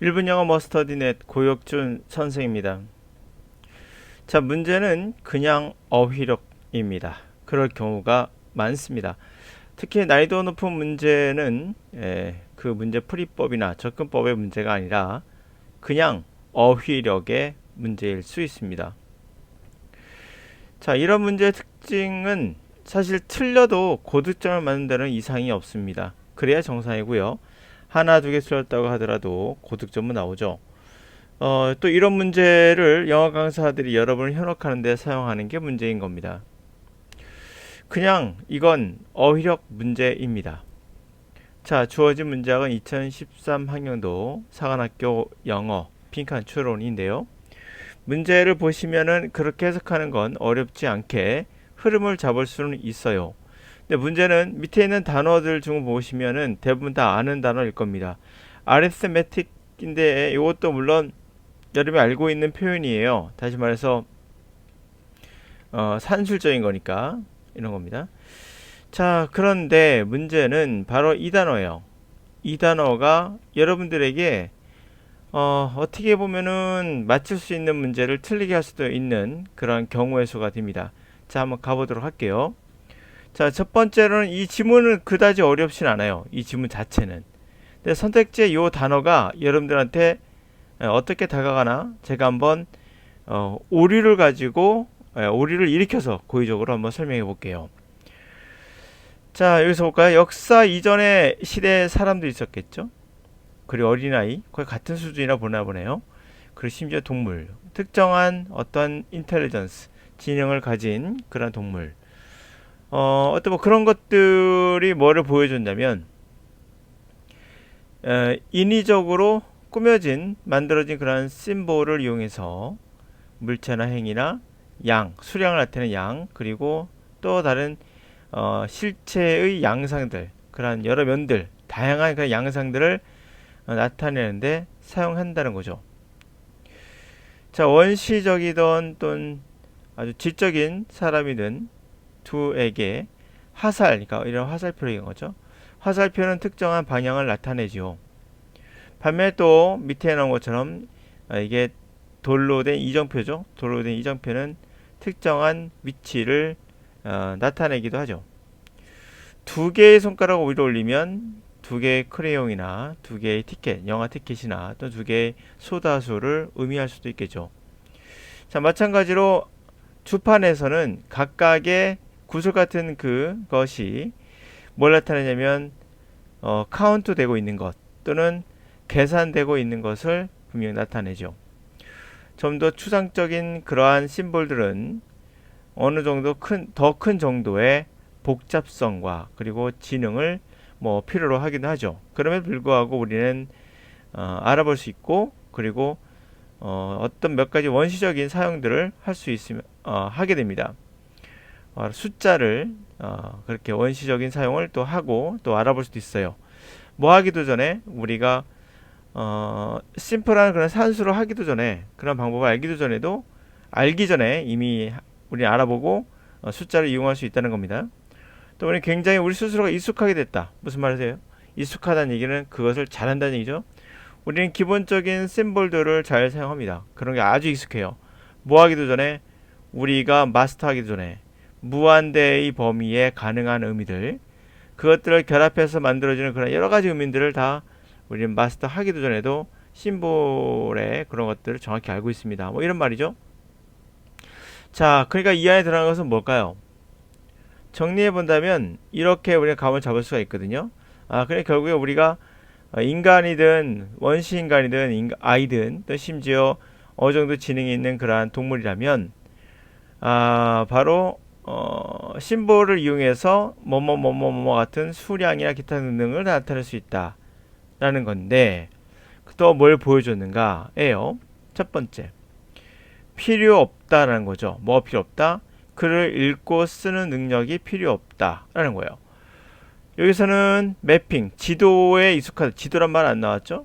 1분 영어 머스터디넷 고혁준 선생입니다. 자, 문제는 그냥 어휘력입니다. 그럴 경우가 많습니다. 특히 난이도 높은 문제는 그 문제 풀이법이나 접근법의 문제가 아니라 그냥 어휘력의 문제일 수 있습니다. 자, 이런 문제의 특징은 사실 틀려도 고득점을 맞는 데는 이상이 없습니다. 그래야 정상이고요. 하나, 두 개 틀렸다고 하더라도 고득점은 나오죠. 또 이런 문제를 영어 강사들이 여러분을 현혹하는 데 사용하는 게 문제인 겁니다. 그냥 이건 어휘력 문제입니다. 자, 주어진 문제학은 2013 학년도 사관학교 영어 빈칸 추론인데요. 문제를 보시면은 그렇게 해석하는 건 어렵지 않게 흐름을 잡을 수는 있어요. 근데 문제는 밑에 있는 단어들 중 보시면은 대부분 다 아는 단어일 겁니다. arithmetic인데 이것도 물론 여러분이 알고 있는 표현이에요. 다시 말해서 산술적인 거니까 이런 겁니다. 자, 그런데 문제는 바로 이 단어예요. 이 단어가 여러분들에게 어떻게 보면은 맞출 수 있는 문제를 틀리게 할 수도 있는 그런 경우의 수가 됩니다. 자, 한번 가보도록 할게요. 자, 첫 번째로는 이 지문은 그다지 어렵진 않아요. 이 지문 자체는. 근데 선택지의 이 단어가 여러분들한테 어떻게 다가가나 제가 한번 오류를 가지고 오류를 일으켜서 고의적으로 한번 설명해 볼게요. 자, 여기서 볼까요? 역사 이전의 시대에 사람들이 있었겠죠. 그리고 어린아이 거의 같은 수준이라 보나 보네요. 그리고 심지어 동물, 특정한 어떤 인텔리전스, 지능을 가진 그런 동물, 어떤 뭐 그런 것들이 뭐를 보여준다면 인위적으로 꾸며진 만들어진 그런 심볼을 이용해서 물체나 행위나 양, 수량을 나타내는 양, 그리고 또 다른 실체의 양상들, 그런 여러 면들, 다양한 그런 양상들을 나타내는데 사용한다는 거죠. 자, 원시적이던 또는 아주 지적인 사람이든 두에게 화살, 그러니까 이런 화살표를 거죠. 화살표는 특정한 방향을 나타내지요. 반면에 또 밑에 나온 것처럼 이게 돌로 된 이정표죠. 돌로 된 이정표는 특정한 위치를 나타내기도 하죠. 두 개의 손가락을 위로 올리면 두 개의 크레용이나 두 개의 티켓, 영화 티켓이나 또 두 개의 소다수를 의미할 수도 있겠죠. 자, 마찬가지로 주판에서는 각각의 구슬 같은 그것이 뭘 나타내냐면 카운트 되고 있는 것 또는 계산되고 있는 것을 분명히 나타내죠. 좀 더 추상적인 그러한 심볼들은 어느 정도 더 큰 정도의 복잡성과 그리고 지능을 뭐 필요로 하기도 하죠. 그럼에도 불구하고 우리는 알아볼 수 있고 그리고 어떤 몇 가지 원시적인 사용들을 할 수 있으면 하게 됩니다. 숫자를 그렇게 원시적인 사용을 또 하고 또 알아볼 수도 있어요. 뭐 하기도 전에 우리가 심플한 그런 산수를 하기도 전에 그런 방법을 알기도 전에도 알기 전에 이미 우리 알아보고 숫자를 이용할 수 있다는 겁니다. 또 우리 굉장히 우리 스스로가 익숙하게 됐다. 무슨 말이세요? 익숙하다는 얘기는 그것을 잘한다는 얘기죠. 우리는 기본적인 심볼들을 잘 사용합니다. 그런 게 아주 익숙해요. 뭐 하기도 전에 우리가 마스터하기도 전에 무한대의 범위에 가능한 의미들 그것들을 결합해서 만들어지는 그런 여러 가지 의미들을 다 우리는 마스터하기도 전에도 심볼의 그런 것들을 정확히 알고 있습니다. 뭐 이런 말이죠. 자, 그러니까 이 안에 들어간 것은 뭘까요? 정리해 본다면 이렇게 우리가 감을 잡을 수가 있거든요. 그래 결국에 우리가 인간이든 원시 인간이든 아이든 또 심지어 어느 정도 지능이 있는 그러한 동물이라면 바로 심볼을 이용해서 뭐뭐 같은 수량이나 기타 등등을 나타낼 수 있다라는 건데 또 뭘 보여줬는가예요. 첫 번째 필요 없다라는 거죠. 뭐 필요 없다? 글을 읽고 쓰는 능력이 필요 없다라는 거예요. 여기서는 매핑, 지도에 익숙하다. 지도란 말 안 나왔죠?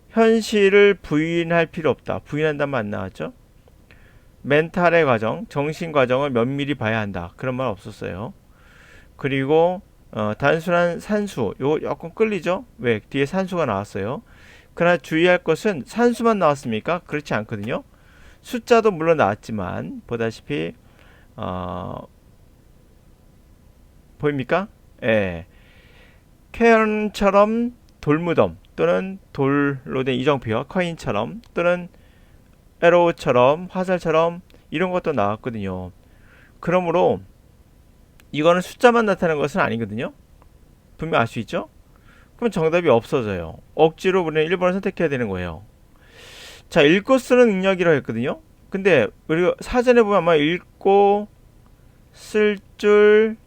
현실을 부인할 필요 없다. 부인한다는 말 안 나왔죠? 멘탈의 과정, 정신 과정을 면밀히 봐야 한다. 그런 말 없었어요. 그리고 단순한 산수, 요거 조금 끌리죠? 왜? 뒤에 산수가 나왔어요. 그러나 주의할 것은 산수만 나왔습니까? 그렇지 않거든요. 숫자도 물론 나왔지만 보다시피 보입니까? 예. 캐런처럼 돌무덤 또는 돌로 된 이정표 커인처럼 또는 에로우처럼 화살처럼 이런 것도 나왔거든요. 그러므로 이거는 숫자만 나타나는 것은 아니거든요. 분명 알 수 있죠? 그럼 정답이 없어져요. 억지로 우리는 1번을 선택해야 되는 거예요. 자, 읽고 쓰는 능력이라고 했거든요. 근데 우리가 사전에 보면 아마 읽고 쓸 줄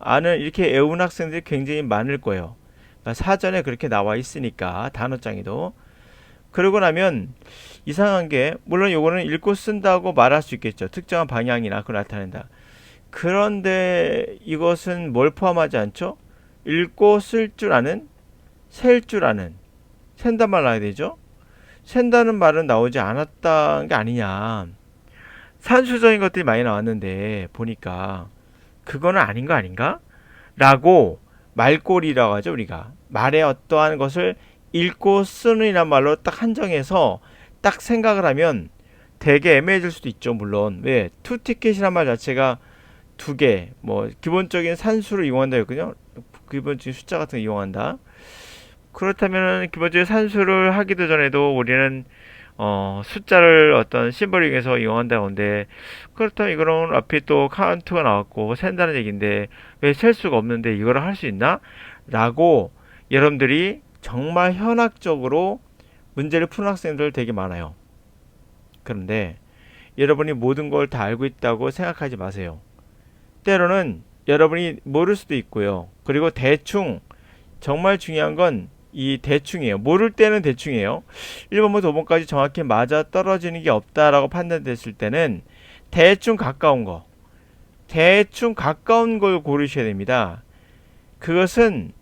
아는 이렇게 외운 학생들이 굉장히 많을 거예요. 그러니까 사전에 그렇게 나와 있으니까 단어장에도. 그러고 나면 이상한 게 물론 요거는 읽고 쓴다고 말할 수 있겠죠. 특정한 방향이나 그걸 나타낸다. 그런데 이것은 뭘 포함하지 않죠? 읽고 쓸 줄 아는, 셀 줄 아는, 센단 말 나야 되죠? 센다는 말은 나오지 않았다는 게 아니냐. 산수적인 것들이 많이 나왔는데 보니까 그거는 아닌 거 아닌가? 라고 말꼬리라고 하죠. 우리가 말의 어떠한 것을 읽고 쓰는 이란 말로 딱 한정해서 딱 생각을 하면 되게 애매해질 수도 있죠. 물론 왜 투티켓이란 말 자체가 두 개, 뭐 기본적인 산수를 이용한다 했거든요. 기본적인 숫자 같은 거 이용한다. 그렇다면 기본적인 산수를 하기도 전에도 우리는 숫자를 어떤 심벌링에서 이용한다고 하는데, 그렇다면 이거는 앞에 또 카운트가 나왔고 센다는 얘기인데 왜 셀 수가 없는데 이거를 할 수 있나? 라고 여러분들이 정말 현학적으로 문제를 푸는 학생들 되게 많아요. 그런데 여러분이 모든 걸 다 알고 있다고 생각하지 마세요. 때로는 여러분이 모를 수도 있고요. 그리고 대충 정말 중요한 건 이 대충이에요. 모를 때는 대충이에요. 1번부터 5번까지 정확히 맞아 떨어지는 게 없다라고 판단됐을 때는 대충 가까운 거, 대충 가까운 걸 고르셔야 됩니다. 그것은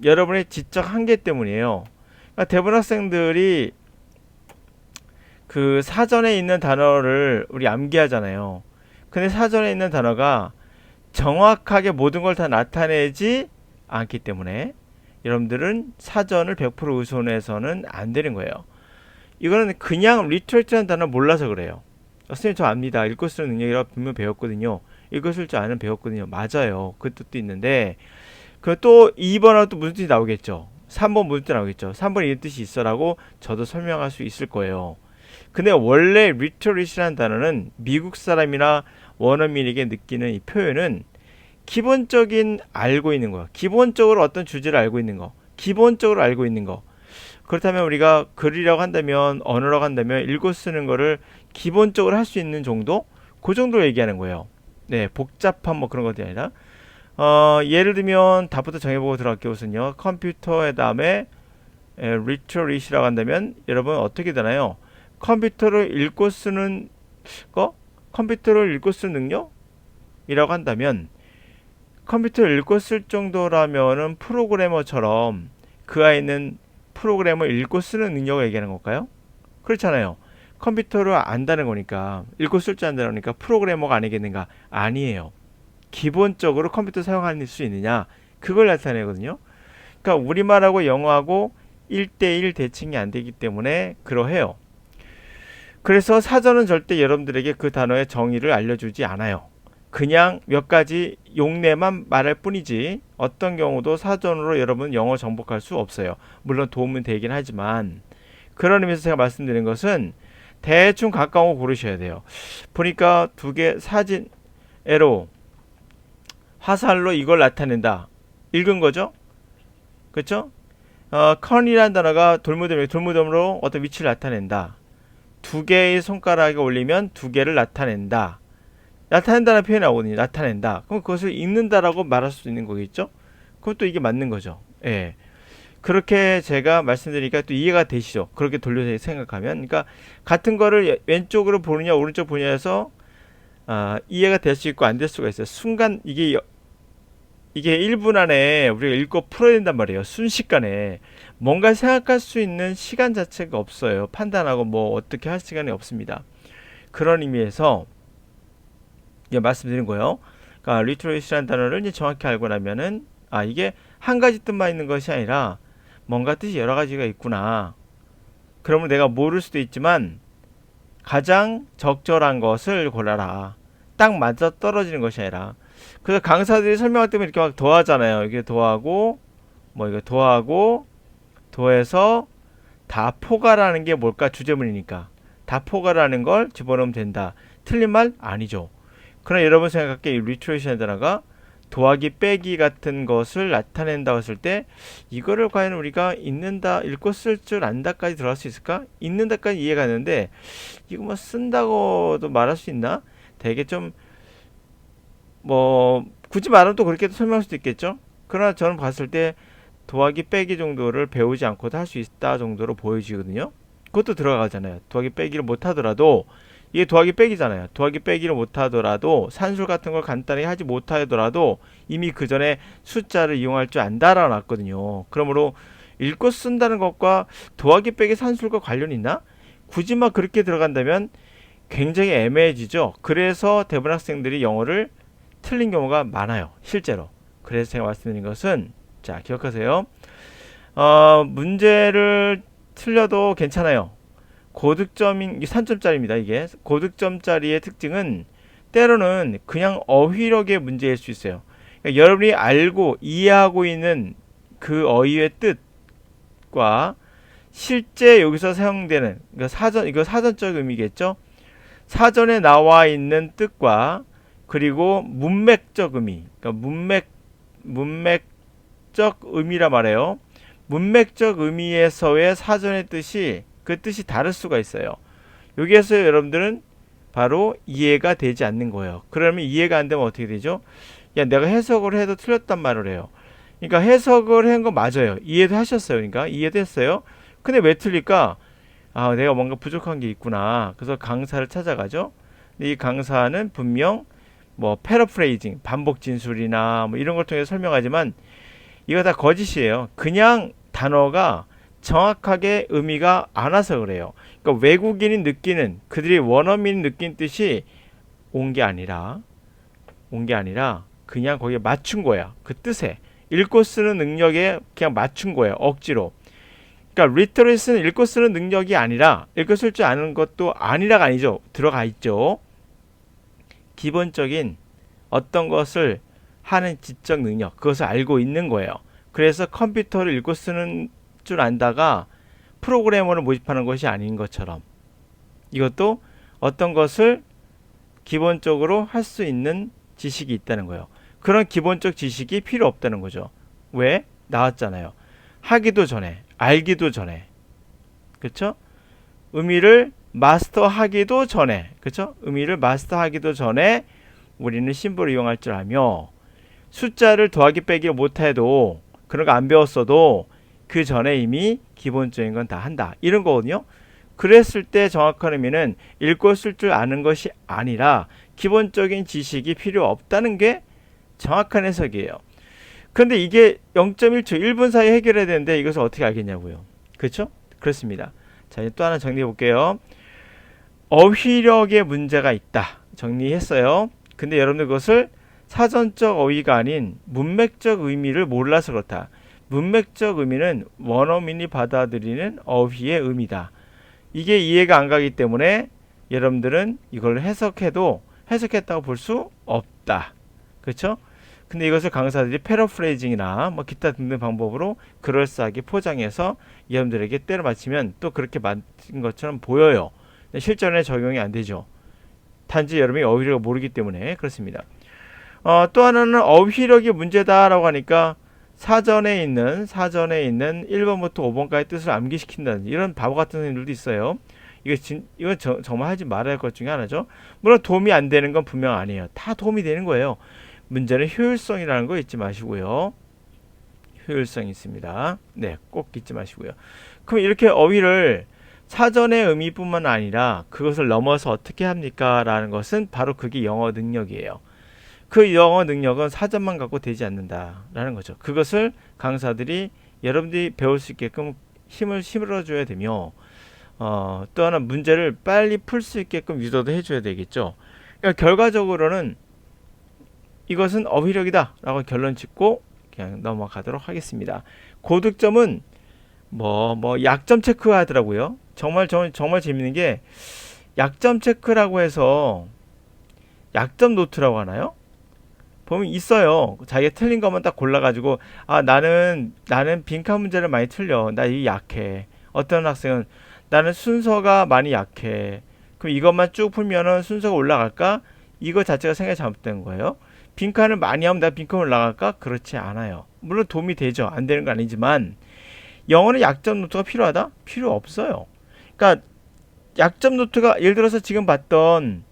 여러분의 지적 한계 때문이에요. 그러니까 대부분 학생들이 그 사전에 있는 단어를 우리 암기하잖아요. 근데 사전에 있는 단어가 정확하게 모든 걸 다 나타내지 않기 때문에 여러분들은 사전을 100% 의존해서는 안 되는 거예요. 이거는 그냥 리터레이터라는 단어 몰라서 그래요. 선생님 저 압니다. 읽고 쓰는 능력이라고 분명 배웠거든요. 읽고 쓸 줄 아는 배웠거든요. 맞아요. 그 뜻도 있는데 그 또 2번하고 또 무슨 뜻이 나오겠죠. 3번 무슨 뜻 나오겠죠. 3번 이 뜻이 있어라고 저도 설명할 수 있을 거예요. 근데 원래 리터리시라는 단어는 미국 사람이나 원어민에게 느끼는 이 표현은 기본적인 알고 있는 거, 기본적으로 어떤 주제를 알고 있는 거, 기본적으로 알고 있는 거. 그렇다면 우리가 글이라고 한다면, 언어라고 한다면 읽고 쓰는 거를 기본적으로 할 수 있는 정도? 그 정도로 얘기하는 거예요. 네, 복잡한 뭐 그런 것들이 아니라. 예를 들면 답부터 정해보고 들어갈게요. 우선요. 컴퓨터에 다음에 리터리시라고 한다면 여러분 어떻게 되나요? 컴퓨터를 읽고 쓰는 거? 컴퓨터를 읽고 쓰는 능력이라고 한다면 컴퓨터를 읽고 쓸 정도라면은 프로그래머처럼 그 아이는 프로그램을 읽고 쓰는 능력을 얘기하는 걸까요? 그렇잖아요. 컴퓨터를 안다는 거니까 읽고 쓸 줄 안다는 거니까 프로그래머가 아니겠는가? 아니에요. 기본적으로 컴퓨터 사용할 수 있느냐? 그걸 나타내거든요. 그러니까 우리말하고 영어하고 1대1 대칭이 안 되기 때문에 그러해요. 그래서 사전은 절대 여러분들에게 그 단어의 정의를 알려주지 않아요. 그냥 몇 가지 용례만 말할 뿐이지 어떤 경우도 사전으로 여러분 영어 정복할 수 없어요. 물론 도움은 되긴 하지만 그런 의미에서 제가 말씀드린 것은 대충 가까운 거 고르셔야 돼요. 보니까 두 개 사진 에로 화살로 이걸 나타낸다. 읽은 거죠? 그렇죠? 컨이라는 단어가 돌무덤으로 어떤 위치를 나타낸다. 두 개의 손가락에 올리면 두 개를 나타낸다. 나타낸다는 표현이 나오거든요. 나타낸다. 그럼 그것을 읽는다라고 말할 수 있는 거겠죠? 그럼 또 이게 맞는 거죠. 예. 그렇게 제가 말씀드리니까 또 이해가 되시죠? 그렇게 돌려서 생각하면. 그러니까 같은 거를 왼쪽으로 보느냐 오른쪽 보느냐에서 이해가 될 수 있고 안 될 수가 있어요. 순간 이게 1분 안에 우리가 읽고 풀어야 된단 말이에요. 순식간에 뭔가 생각할 수 있는 시간 자체가 없어요. 판단하고 뭐 어떻게 할 시간이 없습니다. 그런 의미에서 말씀드린 거예요. 그러니까 리터레이시라는 단어를 이제 정확히 알고 나면은 이게 한 가지 뜻만 있는 것이 아니라 뭔가 뜻이 여러 가지가 있구나. 그러면 내가 모를 수도 있지만 가장 적절한 것을 골라라. 딱 맞아 떨어지는 것이 아니라. 그래서 강사들이 설명할 때면 이렇게 막 더하잖아요. 이게 더하고 뭐 이거 더하고 더해서 다 포괄하는 게 뭘까? 주제문이니까 다 포괄하는 걸 집어넣으면 된다. 틀린 말 아니죠. 그러나 여러분 생각할게 이 리트레이션의 단어가 더하기 빼기 같은 것을 나타낸다고 했을 때 이거를 과연 우리가 읽는다, 읽고 쓸 줄 안다까지 들어갈 수 있을까? 읽는다까지 이해가 되는데 이거 뭐 쓴다고도 말할 수 있나? 되게 좀 뭐 굳이 말하면 또 그렇게 설명할 수도 있겠죠. 그러나 저는 봤을 때 더하기 빼기 정도를 배우지 않고도 할 수 있다 정도로 보여지거든요. 그것도 들어가잖아요. 더하기 빼기를 못하더라도 이게 더하기 빼기잖아요. 더하기 빼기를 못하더라도 산술 같은 걸 간단히 하지 못하더라도 이미 그 전에 숫자를 이용할 줄 안다라고 놨거든요. 그러므로 읽고 쓴다는 것과 더하기 빼기 산술과 관련이 있나? 굳이 막 그렇게 들어간다면 굉장히 애매해지죠. 그래서 대부분 학생들이 영어를 틀린 경우가 많아요. 실제로. 그래서 제가 말씀드린 것은 자 기억하세요. 문제를 틀려도 괜찮아요. 고득점인 3점짜리입니다. 이게 고득점짜리의 특징은 때로는 그냥 어휘력의 문제일 수 있어요. 그러니까 여러분이 알고 이해하고 있는 그 어휘의 뜻과 실제 여기서 사용되는 이거 사전적 의미겠죠. 사전에 나와 있는 뜻과 그리고 문맥적 의미, 그러니까 문맥적 의미라 말해요. 문맥적 의미에서의 사전의 뜻이 그 뜻이 다를 수가 있어요. 여기에서 여러분들은 바로 이해가 되지 않는 거예요. 그러면 이해가 안 되면 어떻게 되죠? 야, 내가 해석을 해도 틀렸단 말을 해요. 그러니까 해석을 한 거 맞아요. 이해도 하셨어요. 그러니까 이해도 했어요. 근데 왜 틀릴까? 아, 내가 뭔가 부족한 게 있구나. 그래서 강사를 찾아가죠. 근데 이 강사는 분명 뭐 패러프레이징, 반복 진술이나 뭐 이런 걸 통해서 설명하지만 이거 다 거짓이에요. 그냥 단어가 정확하게 의미가 안 와서 그래요. 그러니까 외국인이 느끼는 그들이 원어민이 느낀 뜻이 온 게 아니라 그냥 거기에 맞춘 거야. 그 뜻에 읽고 쓰는 능력에 그냥 맞춘 거예요. 억지로. 그러니까 리터러시는 읽고 쓰는 능력이 아니라 읽고 쓸 줄 아는 것도 아니라가 아니죠. 들어가 있죠. 기본적인 어떤 것을 하는 지적 능력, 그것을 알고 있는 거예요. 그래서 컴퓨터를 읽고 쓰는 줄 안다가 프로그래머를 모집하는 것이 아닌 것처럼 이것도 어떤 것을 기본적으로 할 수 있는 지식이 있다는 거예요. 그런 기본적 지식이 필요 없다는 거죠. 왜? 나왔잖아요. 하기도 전에, 알기도 전에. 그렇죠? 의미를 마스터하기도 전에. 그렇죠? 의미를 마스터하기도 전에 우리는 심볼을 이용할 줄 알며 숫자를 더하기 빼기 못해도 그런 거 안 배웠어도 그 전에 이미 기본적인 건 다 한다. 이런 거거든요. 그랬을 때 정확한 의미는 읽고 쓸 줄 아는 것이 아니라 기본적인 지식이 필요 없다는 게 정확한 해석이에요. 그런데 이게 0.1초, 1분 사이에 해결해야 되는데 이것을 어떻게 알겠냐고요. 그렇죠? 그렇습니다. 자, 이제 또 하나 정리해 볼게요. 어휘력의 문제가 있다. 정리했어요. 근데 여러분들 그것을 사전적 어휘가 아닌 문맥적 의미를 몰라서 그렇다. 문맥적 의미는 원어민이 받아들이는 어휘의 의미다. 이게 이해가 안 가기 때문에 여러분들은 이걸 해석했다고 볼 수 없다. 그렇죠? 근데 이것을 강사들이 패러프레이징이나 뭐 기타 등등 방법으로 그럴싸하게 포장해서 여러분들에게 때려 맞히면 또 그렇게 맞은 것처럼 보여요. 실전에 적용이 안 되죠. 단지 여러분이 어휘력을 모르기 때문에 그렇습니다. 또 하나는 어휘력이 문제다라고 하니까 사전에 있는 1번부터 5번까지 뜻을 암기시킨다는 이런 바보 같은 선생님들도 있어요. 이거 정말 하지 말아야 할 것 중에 하나죠. 물론 도움이 안 되는 건 분명 아니에요. 다 도움이 되는 거예요. 문제는 효율성이라는 거 잊지 마시고요. 효율성이 있습니다. 네, 꼭 잊지 마시고요. 그럼 이렇게 어휘를 사전의 의미뿐만 아니라 그것을 넘어서 어떻게 합니까? 라는 것은 바로 그게 영어 능력이에요. 그 영어 능력은 사전만 갖고 되지 않는다라는 거죠. 그것을 강사들이 여러분들이 배울 수 있게끔 힘을 실어줘야 되며 또 하나 문제를 빨리 풀 수 있게끔 유도도 해줘야 되겠죠. 그러니까 결과적으로는 이것은 어휘력이다 라고 결론 짓고 그냥 넘어가도록 하겠습니다. 고득점은 뭐 약점 체크하더라고요. 정말 재밌는 게 약점 체크라고 해서 약점 노트라고 하나요? 보면 있어요. 자기가 틀린 것만 딱 골라가지고 아 나는 빈칸 문제를 많이 틀려. 나 이게 약해. 어떤 학생은 나는 순서가 많이 약해. 그럼 이것만 쭉 풀면은 순서가 올라갈까? 이거 자체가 생각이 잘못된 거예요. 빈칸을 많이 하면 내가 빈칸 올라갈까? 그렇지 않아요. 물론 도움이 되죠. 안 되는 건 아니지만 영어는 약점 노트가 필요하다? 필요 없어요. 그러니까 약점 노트가 예를 들어서 지금 봤던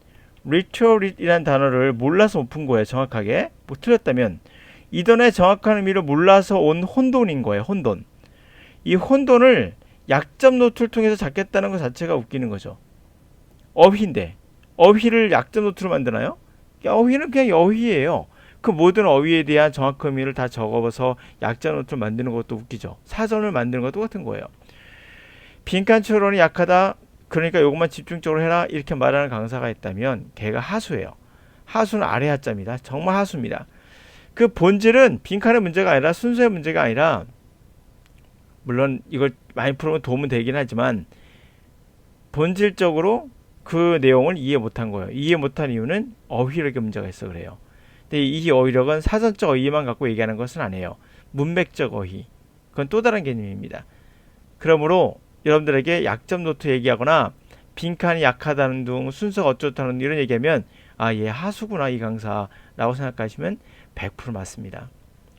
rhetoric이라는 단어를 몰라서 못 푼 거예요. 정확하게. 뭐 틀렸다면 이 단어의 정확한 의미를 몰라서 온 혼돈인 거예요. 혼돈. 이 혼돈을 약점 노트를 통해서 잡겠다는 것 자체가 웃기는 거죠. 어휘인데 어휘를 약점 노트로 만드나요? 어휘는 그냥 어휘예요. 그 모든 어휘에 대한 정확한 의미를 다 적어서 약점 노트를 만드는 것도 웃기죠. 사전을 만드는 것도 똑같은 거예요. 빈칸 추론이 약하다. 그러니까 요것만 집중적으로 해라. 이렇게 말하는 강사가 있다면 걔가 하수예요. 하수는 아래 하자입니다. 정말 하수입니다. 그 본질은 빈칸의 문제가 아니라 순서의 문제가 아니라 물론 이걸 많이 풀으면 도움은 되긴 하지만 본질적으로 그 내용을 이해 못한 거예요. 이해 못한 이유는 어휘력의 문제가 있어 그래요. 근데 이 어휘력은 사전적 어휘만 갖고 얘기하는 것은 아니에요. 문맥적 어휘. 그건 또 다른 개념입니다. 그러므로 여러분들에게 약점 노트 얘기하거나 빈칸이 약하다는 둥 순서가 어쩌다는 이런 얘기하면 아, 얘 하수구나 이 강사라고 생각하시면 100% 맞습니다.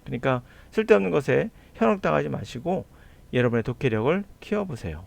그러니까 쓸데없는 것에 현혹당하지 마시고 여러분의 독해력을 키워보세요.